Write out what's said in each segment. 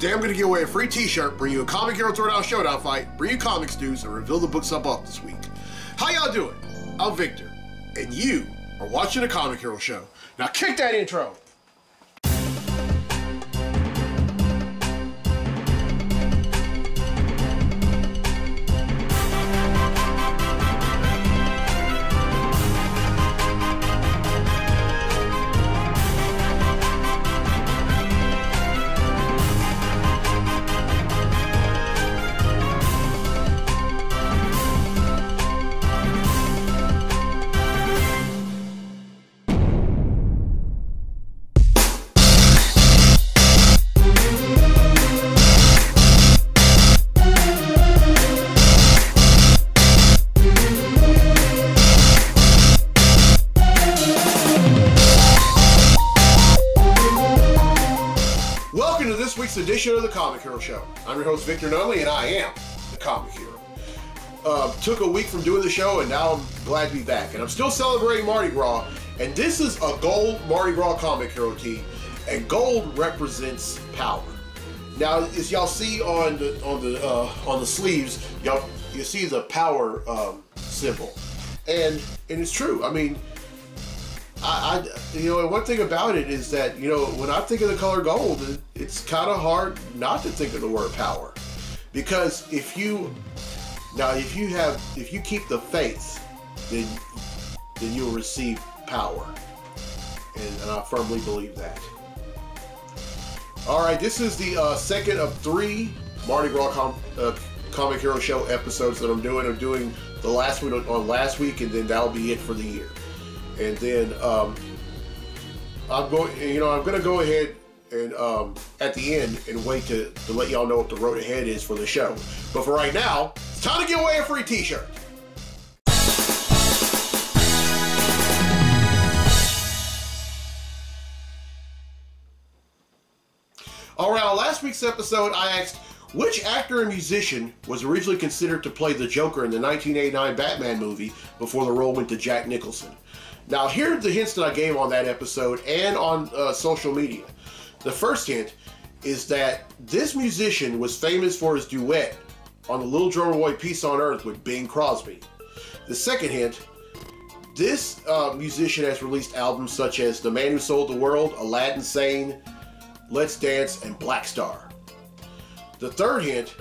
Today I'm going to give away a free t-shirt, bring you a Comic Hero Throwdown Showdown fight, bring you comics news, and reveal the books I bought this week. How y'all doing? I'm Victor, and you are watching the Comic Hero Show. Now kick that intro! This week's edition of the Comic Hero Show. I'm your host Victor Nunley, and I am the Comic Hero. Took a week from doing the show, and now I'm glad to be back. And I'm still celebrating Mardi Gras, and this is a gold Mardi Gras Comic Hero tee, and gold represents power. Now, as y'all see on the sleeves, you see the power symbol, and it's true. I mean, and one thing about it is that, when I think of the color gold, it's kind of hard not to think of the word power, because if you keep the faith, then you'll receive power, and I firmly believe that. All right, this is the second of 3 Mardi Gras Comic Hero Show episodes that I'm doing. I'm doing the last one on last week, and then that'll be it for the year. And then I'm going to go ahead and at the end and wait to let y'all know what the road ahead is for the show. But for right now, it's time to give away a free t-shirt. Alright, on last week's episode, I asked which actor and musician was originally considered to play the Joker in the 1989 Batman movie before the role went to Jack Nicholson. Now, here are the hints that I gave on that episode and on social media. The first hint is that this musician was famous for his duet on the Little Drummer Boy Peace on Earth with Bing Crosby. The second hint, this musician has released albums such as The Man Who Sold the World, Aladdin Sane, Let's Dance, and Black Star. The third hint,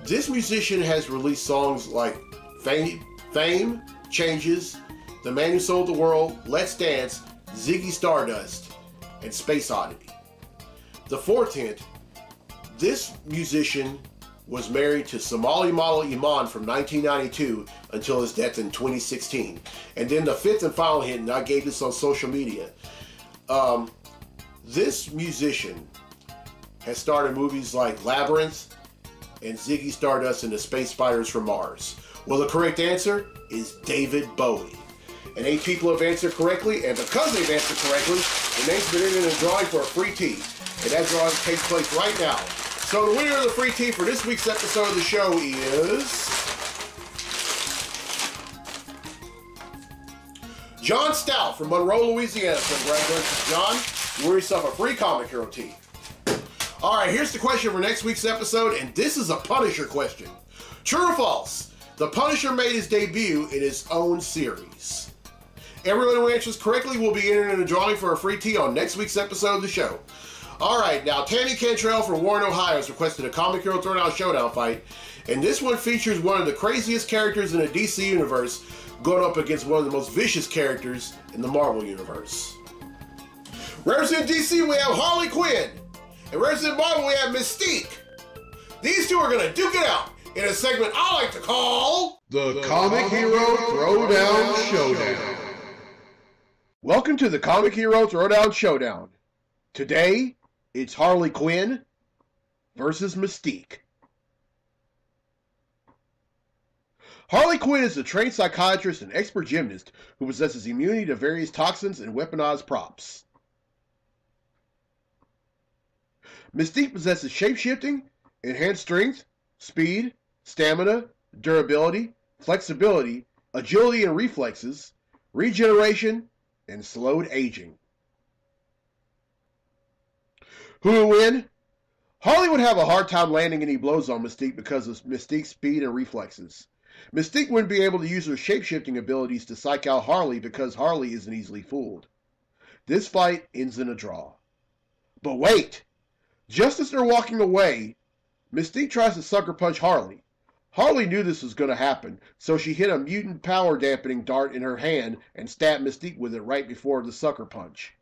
this musician has released songs like Fame, Changes, The Man Who Sold the World, Let's Dance, Ziggy Stardust, and Space Oddity. The fourth hint, this musician was married to Somali model Iman from 1992 until his death in 2016. And then the fifth and final hint, and I gave this on social media, this musician has starred in movies like Labyrinth and Ziggy Stardust and the Space Spiders from Mars. Well, the correct answer is David Bowie. And 8 people have answered correctly, and because they've answered correctly, the name's been in a drawing for a free tee. And that drawing takes place right now. So the winner of the free tee for this week's episode of the show is John Stout from Monroe, Louisiana. So congratulations, John. You win yourself a free Comic Hero tee. All right, here's the question for next week's episode, and this is a Punisher question. True or false? The Punisher made his debut in his own series. Everyone who answers correctly will be entered in a drawing for a free tee on next week's episode of the show. Alright, now Tammy Cantrell from Warren, Ohio has requested a Comic Hero Throwdown Showdown fight, and this one features one of the craziest characters in the DC Universe going up against one of the most vicious characters in the Marvel Universe. Representing DC, we have Harley Quinn, and representing Marvel, we have Mystique. These two are going to duke it out in a segment I like to call the Comic Hero Throwdown Showdown. Welcome to the Comic Hero Throwdown Showdown. Today, it's Harley Quinn versus Mystique. Harley Quinn is a trained psychiatrist and expert gymnast who possesses immunity to various toxins and weaponized props. Mystique possesses shape-shifting, enhanced strength, speed, stamina, durability, flexibility, agility and reflexes, regeneration, and slowed aging. Who will win? Harley would have a hard time landing any blows on Mystique because of Mystique's speed and reflexes. Mystique wouldn't be able to use her shape-shifting abilities to psych out Harley because Harley isn't easily fooled. This fight ends in a draw. But wait! Just as they're walking away, Mystique tries to sucker punch Harley. Harley knew this was going to happen, so she hit a mutant power dampening dart in her hand and stabbed Mystique with it right before the sucker punch.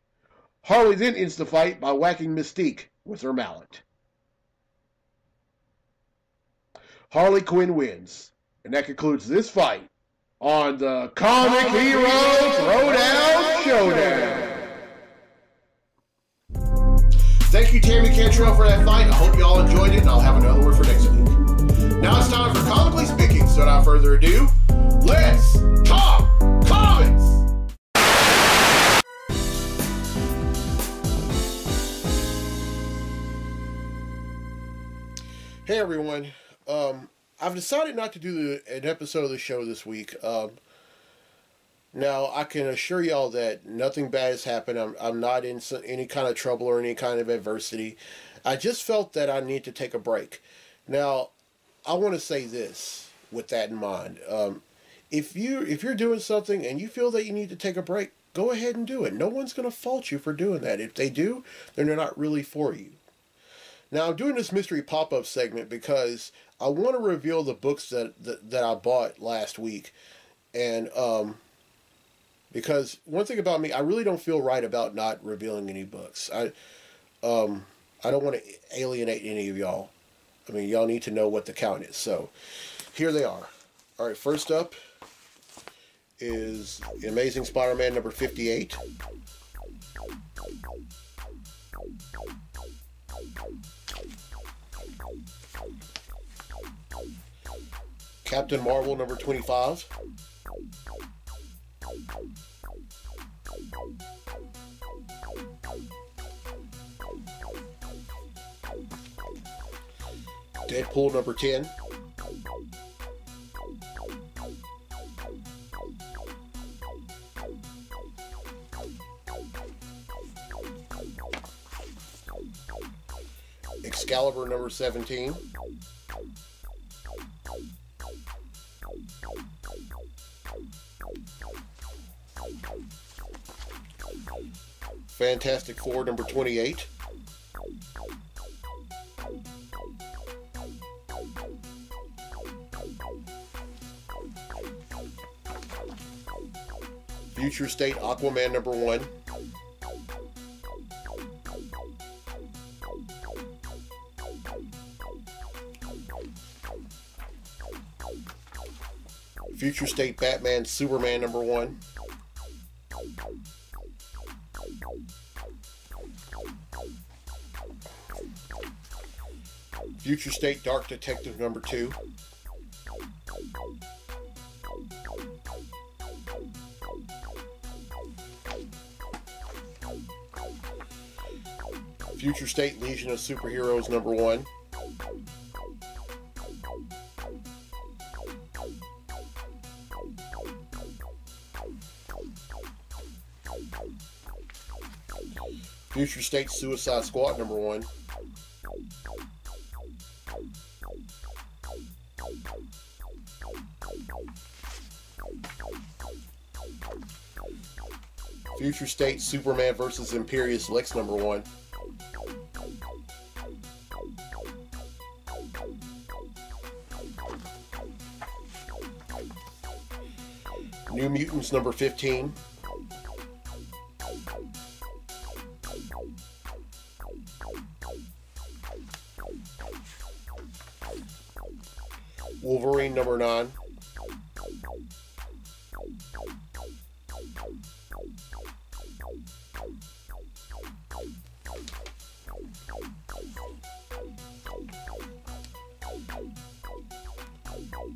Harley then ends the fight by whacking Mystique with her mallet. Harley Quinn wins, and that concludes this fight on the Comic Hero Throwdown Showdown. Thank you, Tammy Cantrell, for that fight. I hope you all enjoyed it, and I'll have another one for next week. Now it's time for Comically Speaking, so without further ado, let's talk comics! Hey everyone, I've decided not to do an episode of the show this week. Now, I can assure y'all that nothing bad has happened. I'm not in any kind of trouble or any kind of adversity. I just felt that I need to take a break. Now, I want to say this with that in mind. If you're doing something and you feel that you need to take a break, go ahead and do it. No one's going to fault you for doing that. If they do, then they're not really for you. Now, I'm doing this mystery pop-up segment because I want to reveal the books that I bought last week. And because one thing about me, I really don't feel right about not revealing any books. I don't want to alienate any of y'all. I mean, y'all need to know what the count is. So, here they are. All right, first up is Amazing Spider-Man number 58. Captain Marvel number 25. Deadpool number 10. Excalibur number 17. Fantastic Four number 28. Future State Aquaman number 1. Future State Batman Superman number 1. Future State Dark Detective number 2. Future State Legion of Superheroes number 1. Future State Suicide Squad number 1. Future State Superman vs. Imperious Lex number 1. New Mutants number 15. Wolverine number 9.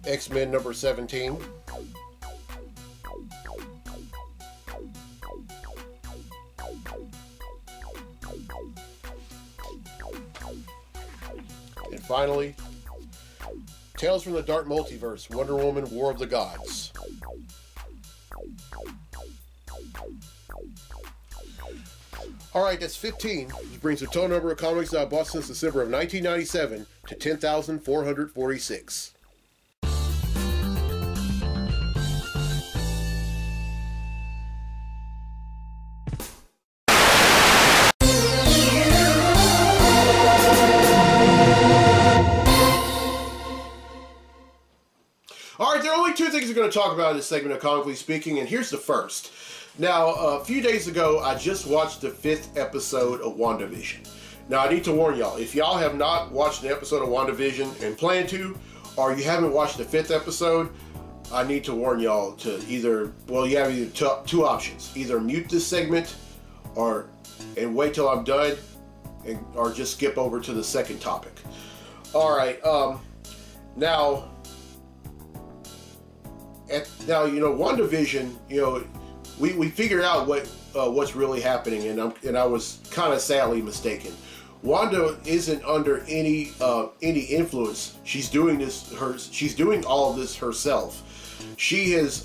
X-Men number 17. And finally, Tales from the Dark Multiverse, Wonder Woman, War of the Gods. All right, that's 15, which brings the total number of comics that I bought since December of 1997 to 10,446. All right, there are only two things we're going to talk about in this segment of Comically Speaking, and here's the first. Now, a few days ago, I just watched the 5th episode of WandaVision. Now, I need to warn y'all, if y'all have not watched an episode of WandaVision and plan to, or you haven't watched the 5th episode, I need to warn y'all to either, well, you have either two options. Either mute this segment and wait till I'm done, or just skip over to the second topic. All right, now, WandaVision, we figured out what's really happening, and I was kind of sadly mistaken. Wanda isn't under any influence. She's doing all of this herself. She has.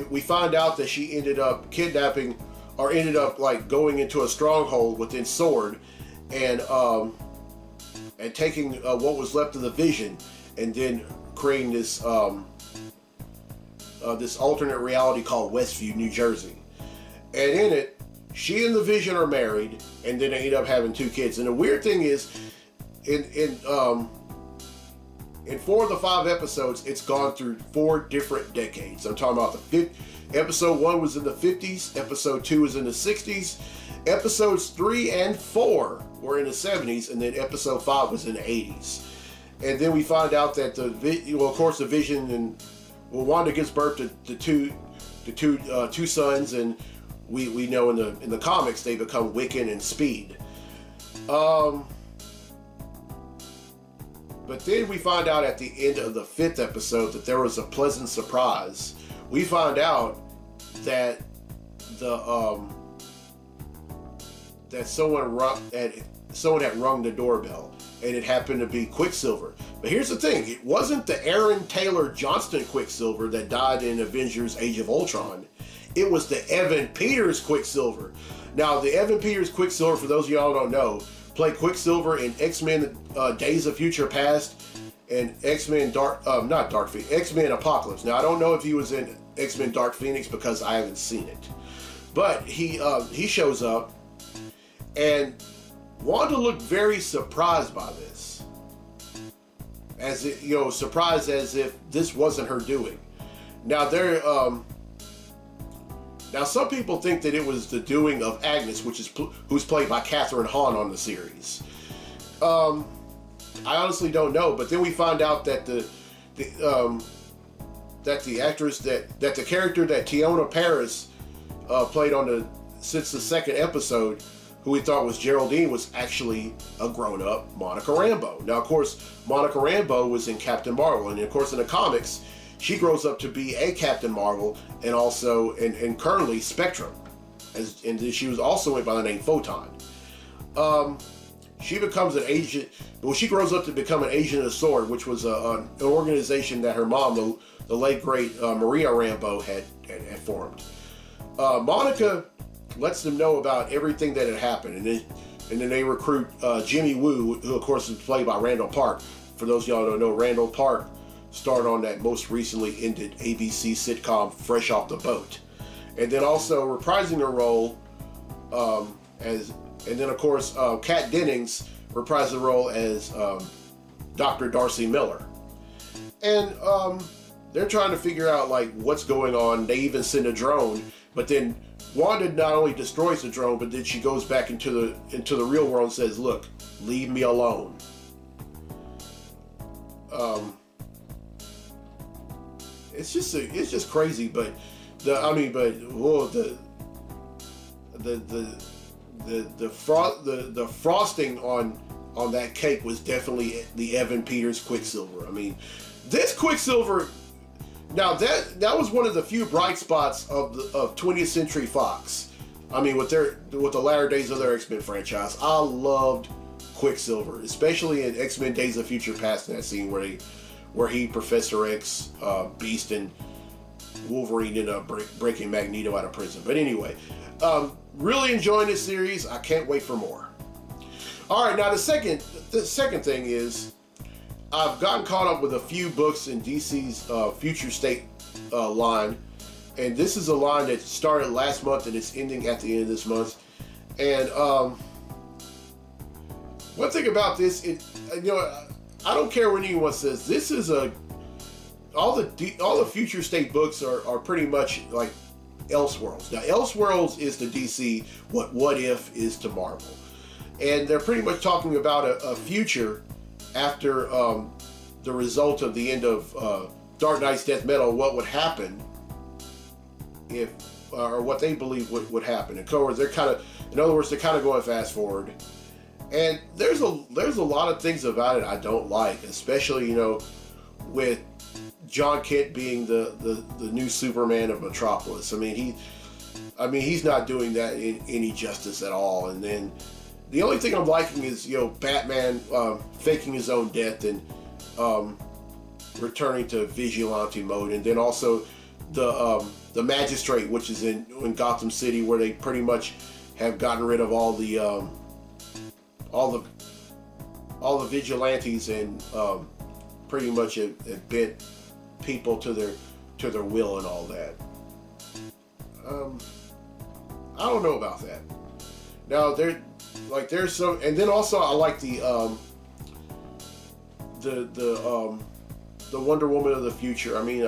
We find out that she ended up kidnapping, or ended up like going into a stronghold within SWORD, and taking what was left of the Vision, and then creating this. This alternate reality called Westview, New Jersey. And in it, she and the Vision are married, and then they end up having 2 kids. And the weird thing is, in 4 of the 5 episodes, it's gone through 4 different decades. I'm talking about episode 1 was in the 50s, episode 2 was in the 60s, episodes 3 and 4 were in the 70s, and then episode 5 was in the 80s. And then we find out that of course, the Vision and Wanda gives birth to two sons, and we know in the comics they become Wiccan and Speed. But then we find out at the end of the 5th episode that there was a pleasant surprise. We find out that that someone had rung the doorbell, and it happened to be Quicksilver. But here's the thing, it wasn't the Aaron Taylor Johnston Quicksilver that died in Avengers Age of Ultron. It was the Evan Peters Quicksilver. Now, the Evan Peters Quicksilver, for those of y'all who don't know, played Quicksilver in X-Men Days of Future Past and X-Men X-Men Apocalypse. Now, I don't know if he was in X-Men Dark Phoenix because I haven't seen it. But he shows up, and Wanda looked very surprised by this. As it, surprised as if this wasn't her doing. Now now some people think that it was the doing of Agnes, who's played by Catherine Hahn on the series. I honestly don't know, but then we find out that the actress that the character that Tiona Paris played since the 2nd episode, who we thought was Geraldine, was actually a grown-up Monica Rambeau. Now, of course, Monica Rambeau was in Captain Marvel, and of course, in the comics, she grows up to be a Captain Marvel, and also, and currently, Spectrum. And she was also went by the name Photon. She becomes an agent, well, she grows up to become an agent of SWORD, which was an organization that her mom, the late, great Maria Rambeau, had formed. Monica lets them know about everything that had happened, and then they recruit Jimmy Woo, who of course is played by Randall Park. For those of y'all who don't know, Randall Park starred on that most recently ended ABC sitcom Fresh Off the Boat, and then also reprising her role and then of course Kat Dennings reprised the role as Dr. Darcy Miller, and they're trying to figure out like what's going on. They even send a drone, but then Wanda not only destroys the drone, but then she goes back into the real world and says, "Look, leave me alone." It's just crazy, but the frosting on that cake was definitely the Evan Peters Quicksilver. I mean, this Quicksilver. Now that was one of the few bright spots of 20th Century Fox. I mean, with the latter days of their X-Men franchise, I loved Quicksilver, especially in X-Men Days of Future Past, in that scene where he, Professor X, Beast, and Wolverine ended up breaking Magneto out of prison. But anyway, really enjoying this series. I can't wait for more. All right, now the second thing is I've gotten caught up with a few books in DC's Future State line, and this is a line that started last month and it's ending at the end of this month. And one thing about this, I don't care what anyone says. This is all the Future State books are pretty much like Elseworlds. Now, Elseworlds is to DC what If is to Marvel, and they're pretty much talking about a future after the result of the end of Dark Knight's Death Metal. What would happen if, or what they believe would happen. In other words, they're kind of going fast forward. And there's a lot of things about it I don't like, especially with John Kent being the new Superman of Metropolis. I mean he's not doing that any justice at all. And then the only thing I'm liking is Batman faking his own death and returning to vigilante mode, and then also the Magistrate, which is in Gotham City, where they pretty much have gotten rid of all the vigilantes and pretty much have bent people to their will and all that. I don't know about that. Now there's some, and then also I like the Wonder Woman of the future. I mean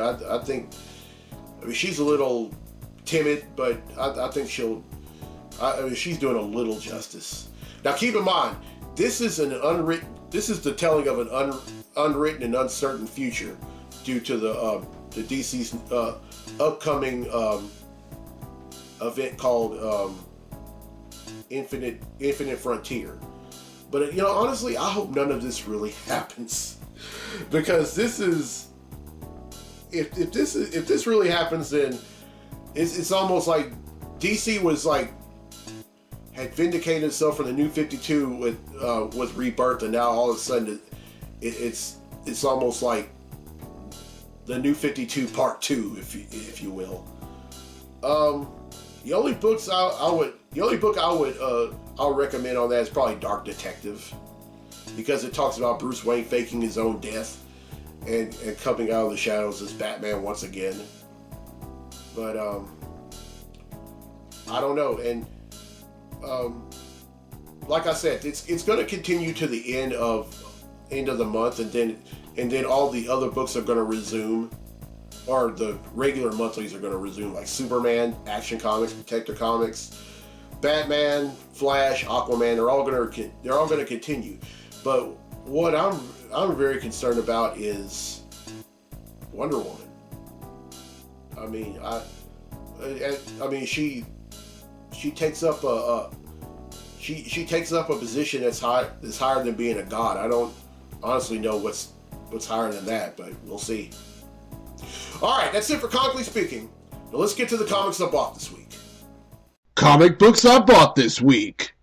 she's a little timid, but I think she's doing a little justice. Now keep in mind, this is the telling of an unwritten and uncertain future due to the DC's upcoming event called Infinite Frontier. But honestly, I hope none of this really happens, because this is if this really happens, then it's almost like DC was had vindicated itself from the New 52 with Rebirth, and now all of a sudden it's almost like the New 52 Part 2, if you will. The only book I'll recommend on that is probably Dark Detective, because it talks about Bruce Wayne faking his own death and coming out of the shadows as Batman once again. But I don't know, and like I said, it's going to continue to the end of the month, and then all the other books are going to resume, or the regular monthlies are going to resume, like Superman, Action Comics, Detective Comics, Batman, Flash, Aquaman. They're all going to continue. But what I'm very concerned about is Wonder Woman. I mean, she takes up she takes up a position that's higher than being a god. I don't honestly know what's higher than that, but we'll see. All right, that's it for Comically Speaking. Now let's get to the comics I bought this week. Comic books I bought this week.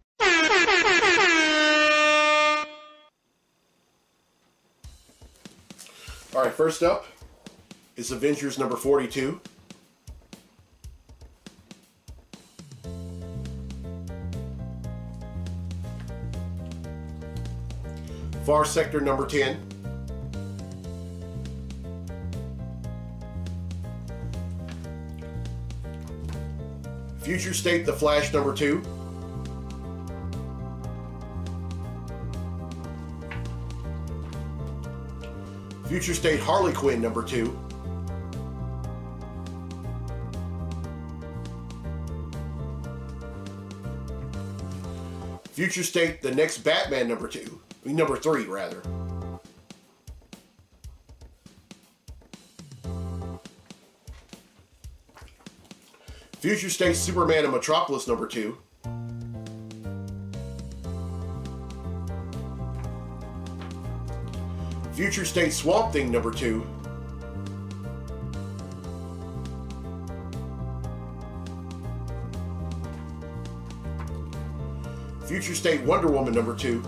All right, first up is Avengers number 42. Far Sector number 10. Future State The Flash number 2. Future State Harley Quinn number 2. Future State The Next Batman number 2. Number 3, rather. Future State Superman and Metropolis number 2. Future State Swamp Thing number 2. Future State Wonder Woman number 2.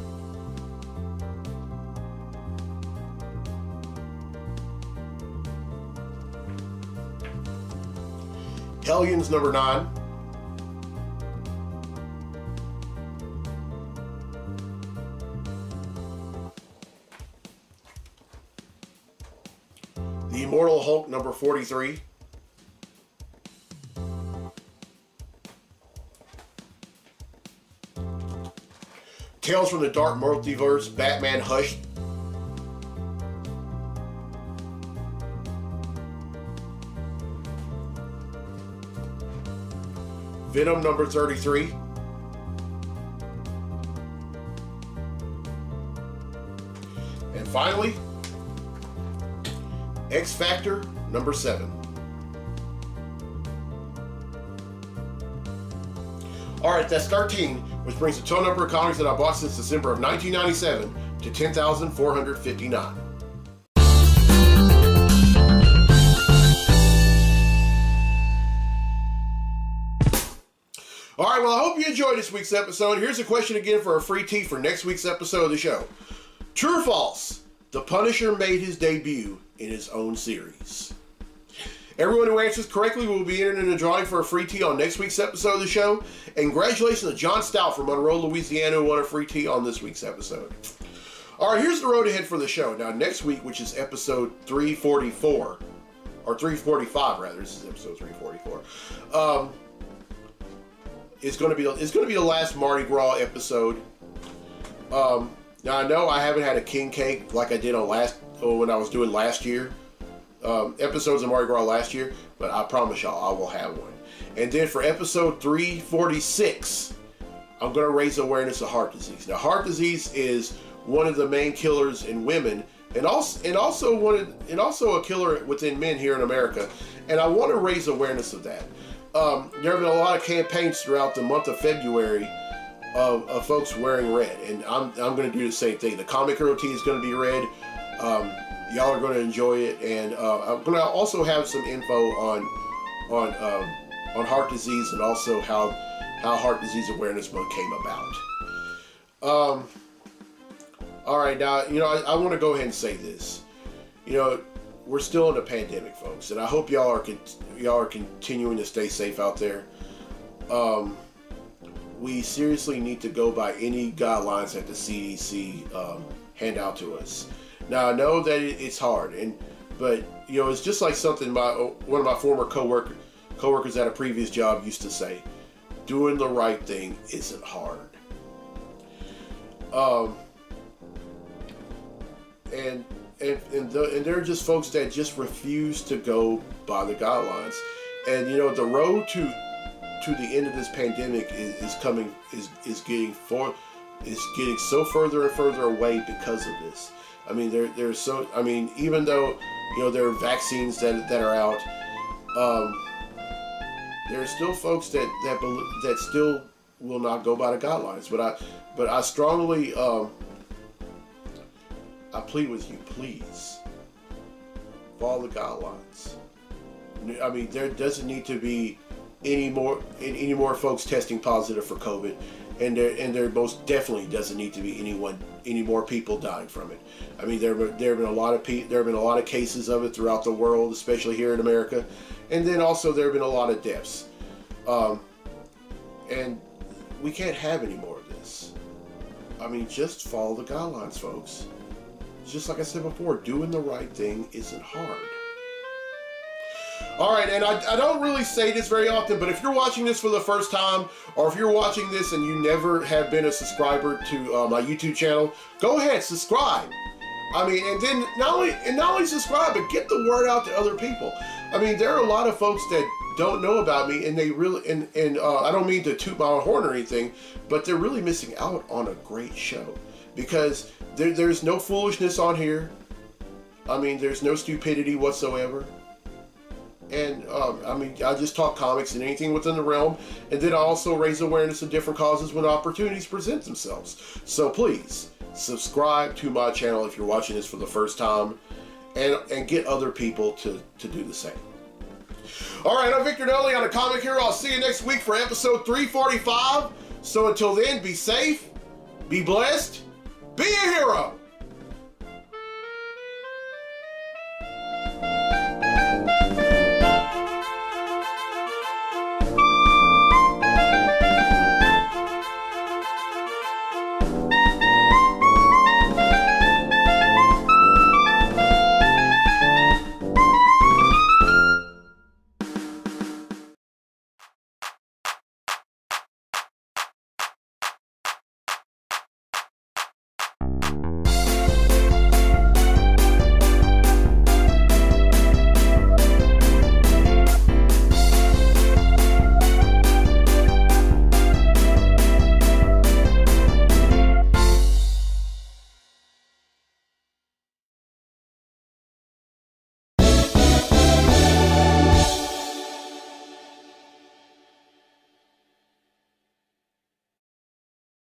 Hellions number 9. The Immortal Hulk number 43. Tales from the Dark Multiverse, Batman Hush. Venom number 33. And finally, X Factor number 7. Alright, that's 13, which brings the total number of comics that I bought since December of 1997 to 10,459. Alright, well, I hope you enjoyed this week's episode. Here's a question again for a free tee for next week's episode of the show. True or false? The Punisher made his debut in his own series. Everyone who answers correctly will be entered in a drawing for a free tee on next week's episode of the show. And congratulations to John Stout from Monroe, Louisiana, who won a free tee on this week's episode. Alright, here's the road ahead for the show. Now, next week, which is episode 344, or 345 rather, this is episode 344, it's going to be the last Mardi Gras episode. Now I know I haven't had a king cake like I did on when I was doing last year, episodes of Mardi Gras last year, but I promise y'all I will have one. And then for episode 346, I'm going to raise awareness of heart disease. Now, heart disease is one of the main killers in women, and also a killer within men here in America. And I want to raise awareness of that. There have been a lot of campaigns throughout the month of February of folks wearing red, and I'm going to do the same thing. The Comic Hero tee is going to be red. Y'all are going to enjoy it, and I'm going to also have some info on heart disease, and also how Heart Disease Awareness Month came about. All right, now I want to go ahead and say this. We're still in a pandemic, folks, and I hope y'all are continuing to stay safe out there. We seriously need to go by any guidelines that the CDC hand out to us. Now, I know that it's hard, but it's just like something one of my former coworkers at a previous job used to say: doing the right thing isn't hard. And there are just folks that just refuse to go by the guidelines. And the road to the end of this pandemic is getting so further and further away because of this. I mean, even though there are vaccines that are out, there are still folks that still will not go by the guidelines. But I strongly I plead with you, please follow the guidelines. I mean, there doesn't need to be any more folks testing positive for COVID, and there most definitely doesn't need to be any more people dying from it. I mean, there have been a lot of cases of it throughout the world, especially here in America, and then also there have been a lot of deaths. And we can't have any more of this. I mean, just follow the guidelines, folks. Just like I said before, doing the right thing isn't hard. Alright, and I don't really say this very often, but if you're watching this for the first time, or if you're watching this and you never have been a subscriber to my YouTube channel, go ahead, subscribe. I mean, and then not only subscribe, but get the word out to other people. I mean, there are a lot of folks that don't know about me, and they really, and I don't mean to toot my own horn or anything, but they're really missing out on a great show. Because there's no foolishness on here. I mean, there's no stupidity whatsoever. And, I mean, I just talk comics and anything within the realm. And then I also raise awareness of different causes when opportunities present themselves. So please, subscribe to my channel if you're watching this for the first time. And get other people to do the same. Alright, I'm Victor Nolly on the Comic Hero. I'll see you next week for episode 345. So until then, be safe, be blessed, be a hero!